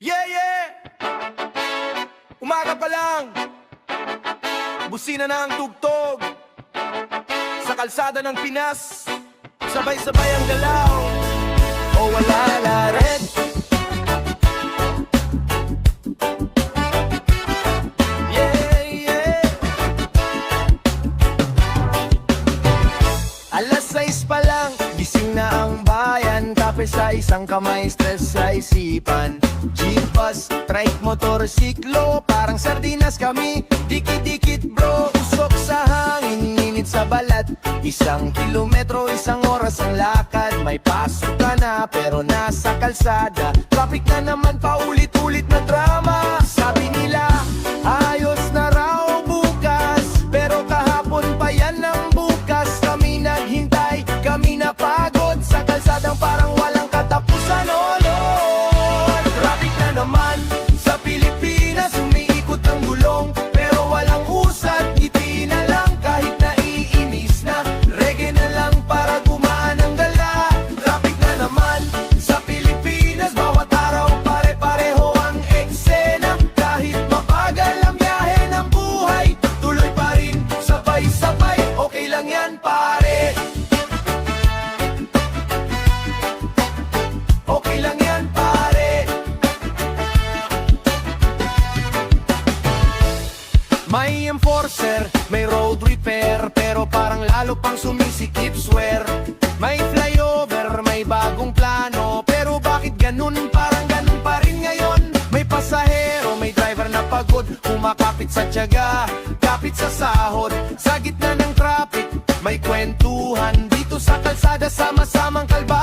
Yeah, yeah! Umaga pa lang, busina na ang tugtog. Sa kalsada ng Pinas, sabay-sabay ang galaw. O wala na rin. Yeah, yeah. Alas 6 pa lang, gising na ang bayan. Kape sa isang kamay, stress sa isipan. Jeep, bus, trike, motor, siklo, parang sardinas kami. Dikit-dikit bro, usok sa hangin, init sa balat. 1 kilometro, 1 oras ang lakad. May pasok ka na, pero nasa kalsada. Traffic na naman, paulit-ulit na drama. Sabi nila, ayos na raw bukas, pero kahapon pa yan ang bukas. Kami naghintay, kami napagod sa kalsadang parang walang katapusan. Oh Lord, traffic na naman sa Pilipinas, umiikot ang gulong, pero walang usad. Ngiti na lang kahit naiinis na, reggae na lang para gumaan ang gala. Traffic na naman sa Pilipinas, bawat araw pare-pareho ang eksena. Kahit mabagal ang biyahe ng buhay, tuloy pa rin, sabay-sabay, okay lang yan pare. Okay lang yan pare. May enforcer, may road repair, pero parang lalo pang sumisikip, swear. May flyover, may bagong plano, pero bakit ganun? Parang ganun pa rin ngayon. May pasahero, may driver na pagod, kumakapit sa tiyaga, kapit sa sahod. Sa gitna ng traffic, may kwentuhan dito sa kalsada, sama-samang kalba.